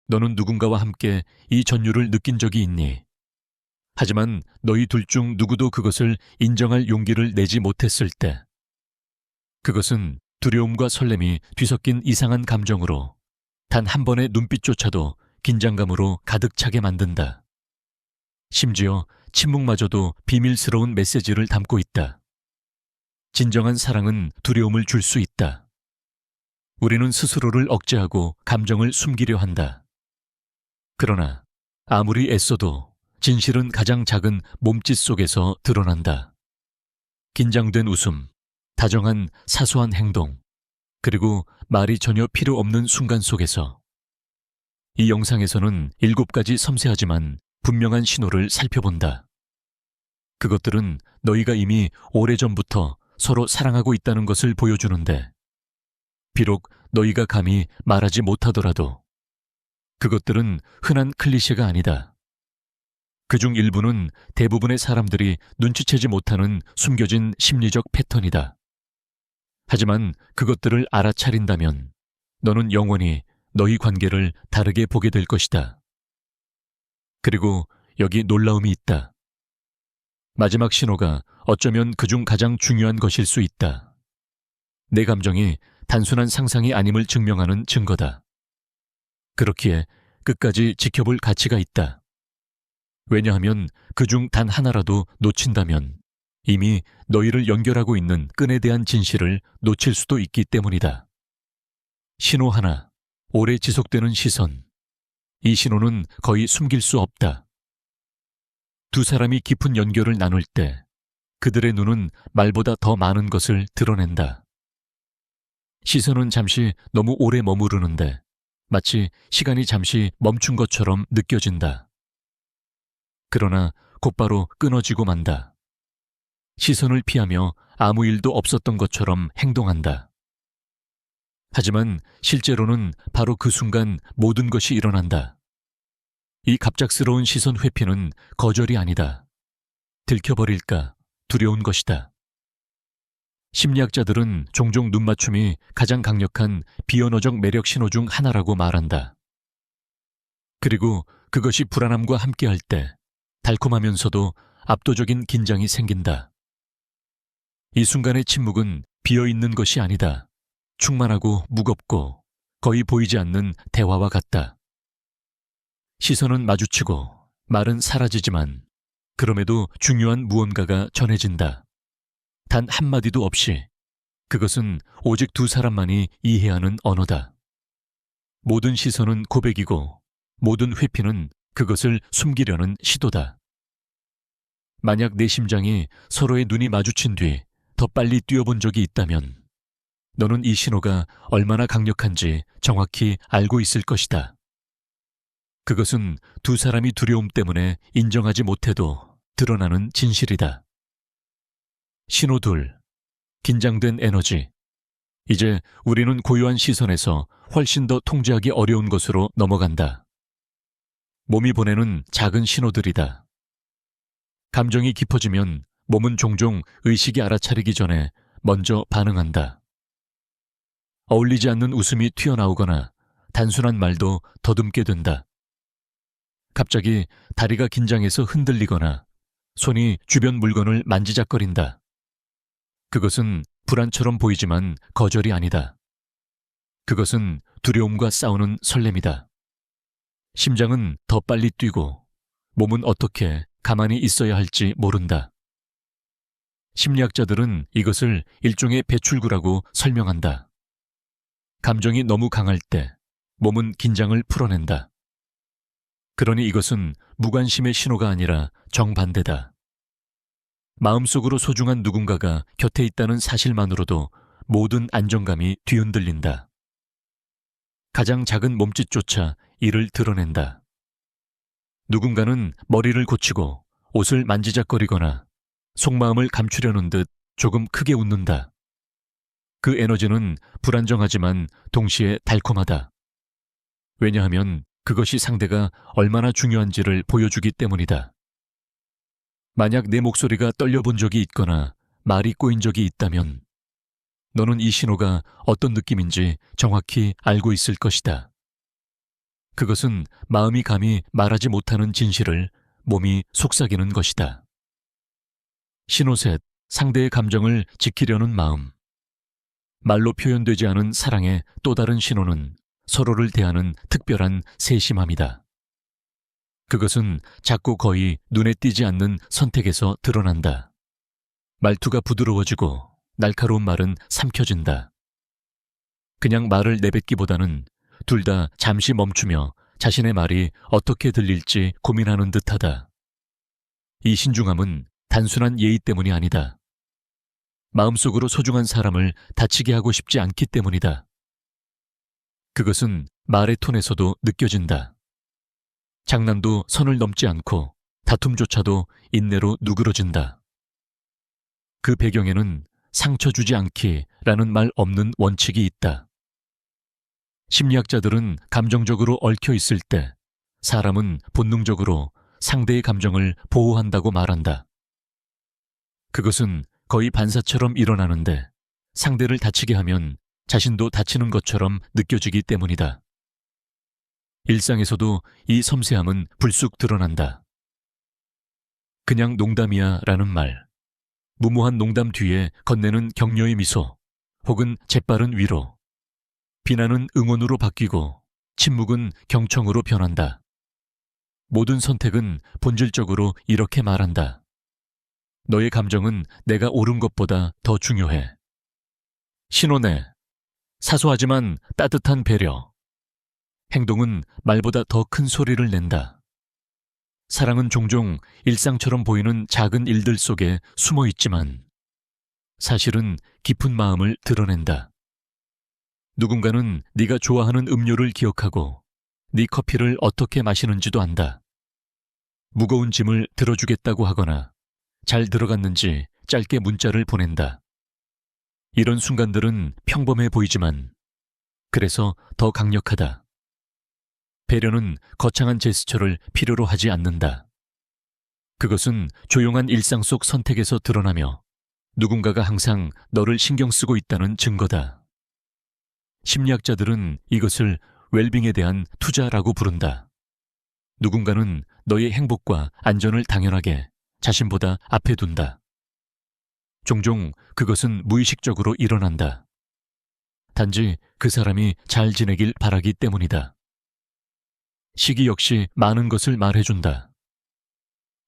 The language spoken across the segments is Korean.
너는 누군가와 함께 이 전율을 느낀 적이 있니? 하지만 너희 둘 중 누구도 그것을 인정할 용기를 내지 못했을 때, 그것은 두려움과 설렘이 뒤섞인 이상한 감정으로 단 한 번의 눈빛조차도 긴장감으로 가득 차게 만든다. 심지어 침묵마저도 비밀스러운 메시지를 담고 있다. 진정한 사랑은 두려움을 줄 수 있다. 우리는 스스로를 억제하고 감정을 숨기려 한다. 그러나 아무리 애써도 진실은 가장 작은 몸짓 속에서 드러난다. 긴장된 웃음, 다정한 사소한 행동, 그리고 말이 전혀 필요 없는 순간 속에서. 이 영상에서는 7가지 섬세하지만 분명한 신호를 살펴본다. 그것들은 너희가 이미 오래전부터 서로 사랑하고 있다는 것을 보여주는데, 비록 너희가 감히 말하지 못하더라도 그것들은 흔한 클리셰가 아니다. 그중 일부는 대부분의 사람들이 눈치채지 못하는 숨겨진 심리적 패턴이다. 하지만 그것들을 알아차린다면 너는 영원히 너희 관계를 다르게 보게 될 것이다. 그리고 여기 놀라움이 있다. 마지막 신호가 어쩌면 그중 가장 중요한 것일 수 있다. 내 감정이 단순한 상상이 아님을 증명하는 증거다. 그렇기에 끝까지 지켜볼 가치가 있다. 왜냐하면 그중 단 하나라도 놓친다면 이미 너희를 연결하고 있는 끈에 대한 진실을 놓칠 수도 있기 때문이다. 신호 하나, 오래 지속되는 시선. 이 신호는 거의 숨길 수 없다. 두 사람이 깊은 연결을 나눌 때 그들의 눈은 말보다 더 많은 것을 드러낸다. 시선은 잠시 너무 오래 머무르는데 마치 시간이 잠시 멈춘 것처럼 느껴진다. 그러나 곧바로 끊어지고 만다. 시선을 피하며 아무 일도 없었던 것처럼 행동한다. 하지만 실제로는 바로 그 순간 모든 것이 일어난다. 이 갑작스러운 시선 회피는 거절이 아니다. 들켜버릴까 두려운 것이다. 심리학자들은 종종 눈맞춤이 가장 강력한 비언어적 매력 신호 중 하나라고 말한다. 그리고 그것이 불안함과 함께할 때 달콤하면서도 압도적인 긴장이 생긴다. 이 순간의 침묵은 비어있는 것이 아니다. 충만하고 무겁고 거의 보이지 않는 대화와 같다. 시선은 마주치고 말은 사라지지만 그럼에도 중요한 무언가가 전해진다. 단 한마디도 없이. 그것은 오직 두 사람만이 이해하는 언어다. 모든 시선은 고백이고 모든 회피는 그것을 숨기려는 시도다. 만약 내 심장이 서로의 눈이 마주친 뒤 더 빨리 뛰어본 적이 있다면 너는 이 신호가 얼마나 강력한지 정확히 알고 있을 것이다. 그것은 두 사람이 두려움 때문에 인정하지 못해도 드러나는 진실이다. 신호 둘, 긴장된 에너지. 이제 우리는 고요한 시선에서 훨씬 더 통제하기 어려운 것으로 넘어간다. 몸이 보내는 작은 신호들이다. 감정이 깊어지면 몸은 종종 의식이 알아차리기 전에 먼저 반응한다. 어울리지 않는 웃음이 튀어나오거나 단순한 말도 더듬게 된다. 갑자기 다리가 긴장해서 흔들리거나 손이 주변 물건을 만지작거린다. 그것은 불안처럼 보이지만 거절이 아니다. 그것은 두려움과 싸우는 설렘이다. 심장은 더 빨리 뛰고 몸은 어떻게 가만히 있어야 할지 모른다. 심리학자들은 이것을 일종의 배출구라고 설명한다. 감정이 너무 강할 때 몸은 긴장을 풀어낸다. 그러니 이것은 무관심의 신호가 아니라 정반대다. 마음속으로 소중한 누군가가 곁에 있다는 사실만으로도 모든 안정감이 뒤흔들린다. 가장 작은 몸짓조차 이를 드러낸다. 누군가는 머리를 고치고 옷을 만지작거리거나 속마음을 감추려는 듯 조금 크게 웃는다. 그 에너지는 불안정하지만 동시에 달콤하다. 왜냐하면 그것이 상대가 얼마나 중요한지를 보여주기 때문이다. 만약 내 목소리가 떨려본 적이 있거나 말이 꼬인 적이 있다면 너는 이 신호가 어떤 느낌인지 정확히 알고 있을 것이다. 그것은 마음이 감히 말하지 못하는 진실을 몸이 속삭이는 것이다. 신호셋, 상대의 감정을 지키려는 마음. 말로 표현되지 않은 사랑의 또 다른 신호는 서로를 대하는 특별한 세심함이다. 그것은 작고 거의 눈에 띄지 않는 선택에서 드러난다. 말투가 부드러워지고 날카로운 말은 삼켜진다. 그냥 말을 내뱉기보다는 둘 다 잠시 멈추며 자신의 말이 어떻게 들릴지 고민하는 듯하다. 이 신중함은 단순한 예의 때문이 아니다. 마음속으로 소중한 사람을 다치게 하고 싶지 않기 때문이다. 그것은 말의 톤에서도 느껴진다. 장난도 선을 넘지 않고 다툼조차도 인내로 누그러진다. 그 배경에는 상처 주지 않기라는 말 없는 원칙이 있다. 심리학자들은 감정적으로 얽혀 있을 때 사람은 본능적으로 상대의 감정을 보호한다고 말한다. 그것은 거의 반사처럼 일어나는데 상대를 다치게 하면 자신도 다치는 것처럼 느껴지기 때문이다. 일상에서도 이 섬세함은 불쑥 드러난다. 그냥 농담이야 라는 말, 무모한 농담 뒤에 건네는 격려의 미소, 혹은 재빠른 위로, 비난은 응원으로 바뀌고 침묵은 경청으로 변한다. 모든 선택은 본질적으로 이렇게 말한다. 너의 감정은 내가 옳은 것보다 더 중요해. 신호네, 사소하지만 따뜻한 배려. 행동은 말보다 더 큰 소리를 낸다. 사랑은 종종 일상처럼 보이는 작은 일들 속에 숨어 있지만 사실은 깊은 마음을 드러낸다. 누군가는 네가 좋아하는 음료를 기억하고 네 커피를 어떻게 마시는지도 안다. 무거운 짐을 들어주겠다고 하거나 잘 들어갔는지 짧게 문자를 보낸다. 이런 순간들은 평범해 보이지만 그래서 더 강력하다. 배려는 거창한 제스처를 필요로 하지 않는다. 그것은 조용한 일상 속 선택에서 드러나며 누군가가 항상 너를 신경 쓰고 있다는 증거다. 심리학자들은 이것을 웰빙에 대한 투자라고 부른다. 누군가는 너의 행복과 안전을 당연하게 자신보다 앞에 둔다. 종종 그것은 무의식적으로 일어난다. 단지 그 사람이 잘 지내길 바라기 때문이다. 시기 역시 많은 것을 말해준다.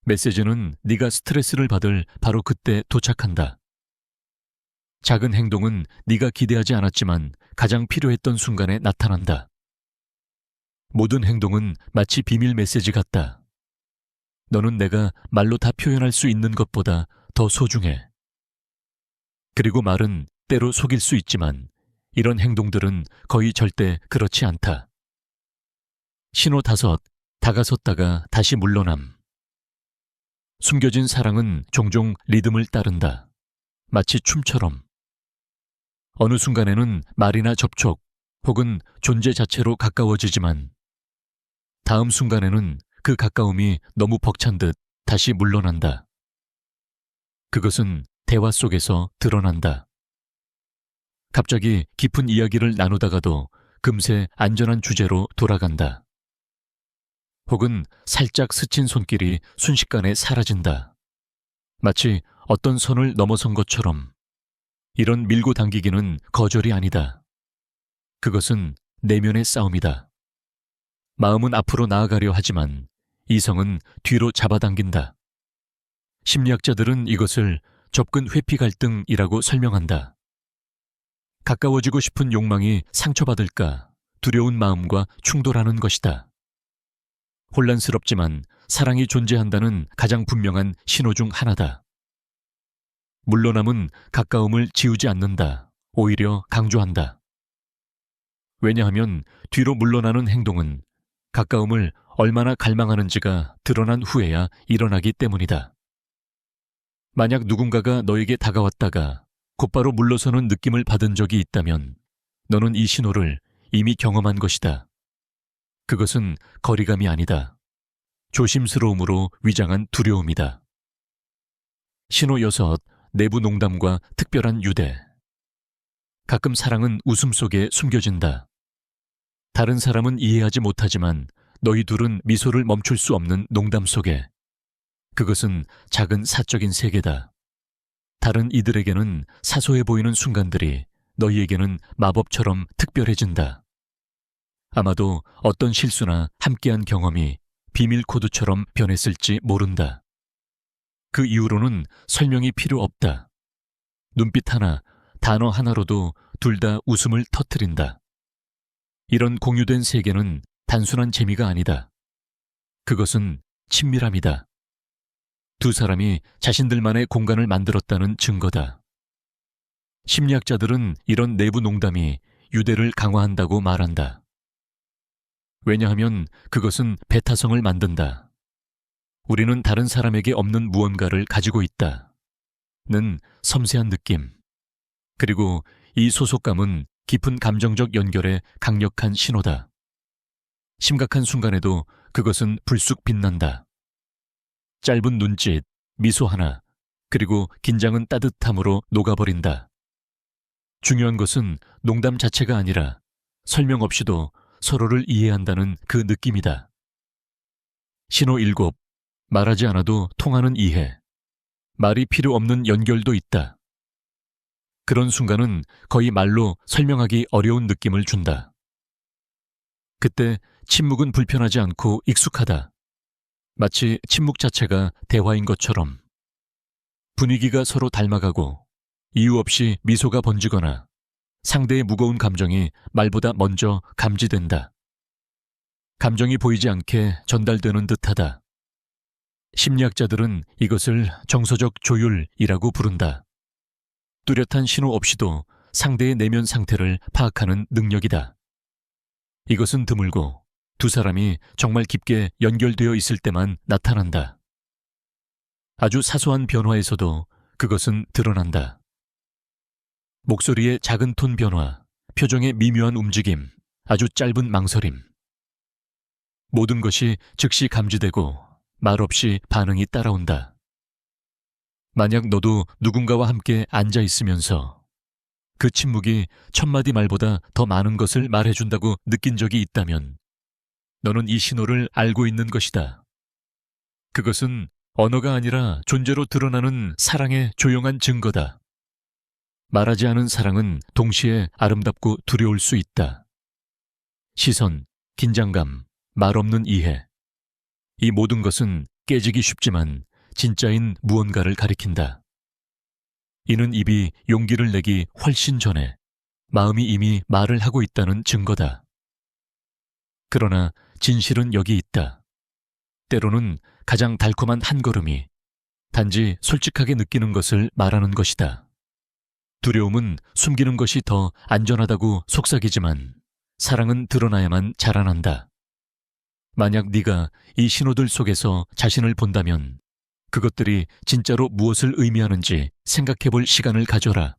메시지는 네가 스트레스를 받을 바로 그때 도착한다. 작은 행동은 네가 기대하지 않았지만 가장 필요했던 순간에 나타난다. 모든 행동은 마치 비밀 메시지 같다. 너는 내가 말로 다 표현할 수 있는 것보다 더 소중해. 그리고 말은 때로 속일 수 있지만 이런 행동들은 거의 절대 그렇지 않다. 신호 5, 다가섰다가 다시 물러남. 숨겨진 사랑은 종종 리듬을 따른다. 마치 춤처럼. 어느 순간에는 말이나 접촉 혹은 존재 자체로 가까워지지만 다음 순간에는 그 가까움이 너무 벅찬 듯 다시 물러난다. 그것은 대화 속에서 드러난다. 갑자기 깊은 이야기를 나누다가도 금세 안전한 주제로 돌아간다. 혹은 살짝 스친 손길이 순식간에 사라진다. 마치 어떤 선을 넘어선 것처럼. 이런 밀고 당기기는 거절이 아니다. 그것은 내면의 싸움이다. 마음은 앞으로 나아가려 하지만 이성은 뒤로 잡아당긴다. 심리학자들은 이것을 접근 회피 갈등이라고 설명한다. 가까워지고 싶은 욕망이 상처받을까 두려운 마음과 충돌하는 것이다. 혼란스럽지만 사랑이 존재한다는 가장 분명한 신호 중 하나다. 물러남은 가까움을 지우지 않는다. 오히려 강조한다. 왜냐하면 뒤로 물러나는 행동은 가까움을 얼마나 갈망하는지가 드러난 후에야 일어나기 때문이다. 만약 누군가가 너에게 다가왔다가 곧바로 물러서는 느낌을 받은 적이 있다면 너는 이 신호를 이미 경험한 것이다. 그것은 거리감이 아니다. 조심스러움으로 위장한 두려움이다. 신호 6, 내부 농담과 특별한 유대. 가끔 사랑은 웃음 속에 숨겨진다. 다른 사람은 이해하지 못하지만 너희 둘은 미소를 멈출 수 없는 농담 속에 그것은 작은 사적인 세계다. 다른 이들에게는 사소해 보이는 순간들이 너희에게는 마법처럼 특별해진다. 아마도 어떤 실수나 함께한 경험이 비밀 코드처럼 변했을지 모른다. 그 이후로는 설명이 필요 없다. 눈빛 하나, 단어 하나로도 둘 다 웃음을 터뜨린다. 이런 공유된 세계는 단순한 재미가 아니다. 그것은 친밀함이다. 두 사람이 자신들만의 공간을 만들었다는 증거다. 심리학자들은 이런 내부 농담이 유대를 강화한다고 말한다. 왜냐하면 그것은 배타성을 만든다. 우리는 다른 사람에게 없는 무언가를 가지고 있다. 는 섬세한 느낌. 그리고 이 소속감은 깊은 감정적 연결의 강력한 신호다. 심각한 순간에도 그것은 불쑥 빛난다. 짧은 눈짓, 미소 하나, 그리고 긴장은 따뜻함으로 녹아버린다. 중요한 것은 농담 자체가 아니라 설명 없이도 서로를 이해한다는 그 느낌이다. 신호 7. 말하지 않아도 통하는 이해. 말이 필요 없는 연결도 있다. 그런 순간은 거의 말로 설명하기 어려운 느낌을 준다. 그때 침묵은 불편하지 않고 익숙하다. 마치 침묵 자체가 대화인 것처럼. 분위기가 서로 닮아가고 이유 없이 미소가 번지거나 상대의 무거운 감정이 말보다 먼저 감지된다. 감정이 보이지 않게 전달되는 듯하다. 심리학자들은 이것을 정서적 조율이라고 부른다. 뚜렷한 신호 없이도 상대의 내면 상태를 파악하는 능력이다. 이것은 드물고 두 사람이 정말 깊게 연결되어 있을 때만 나타난다. 아주 사소한 변화에서도 그것은 드러난다. 목소리의 작은 톤 변화, 표정의 미묘한 움직임, 아주 짧은 망설임. 모든 것이 즉시 감지되고 말없이 반응이 따라온다. 만약 너도 누군가와 함께 앉아 있으면서 그 침묵이 천마디 말보다 더 많은 것을 말해준다고 느낀 적이 있다면 너는 이 신호를 알고 있는 것이다. 그것은 언어가 아니라 존재로 드러나는 사랑의 조용한 증거다. 말하지 않은 사랑은 동시에 아름답고 두려울 수 있다. 시선, 긴장감, 말 없는 이해. 이 모든 것은 깨지기 쉽지만 진짜인 무언가를 가리킨다. 이는 입이 용기를 내기 훨씬 전에 마음이 이미 말을 하고 있다는 증거다. 그러나 진실은 여기 있다. 때로는 가장 달콤한 한 걸음이 단지 솔직하게 느끼는 것을 말하는 것이다. 두려움은 숨기는 것이 더 안전하다고 속삭이지만 사랑은 드러나야만 자라난다. 만약 네가 이 신호들 속에서 자신을 본다면 그것들이 진짜로 무엇을 의미하는지 생각해 볼 시간을 가져라.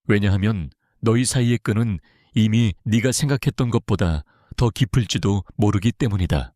왜냐하면 너희 사이의 끈은 이미 네가 생각했던 것보다 더 깊을지도 모르기 때문이다.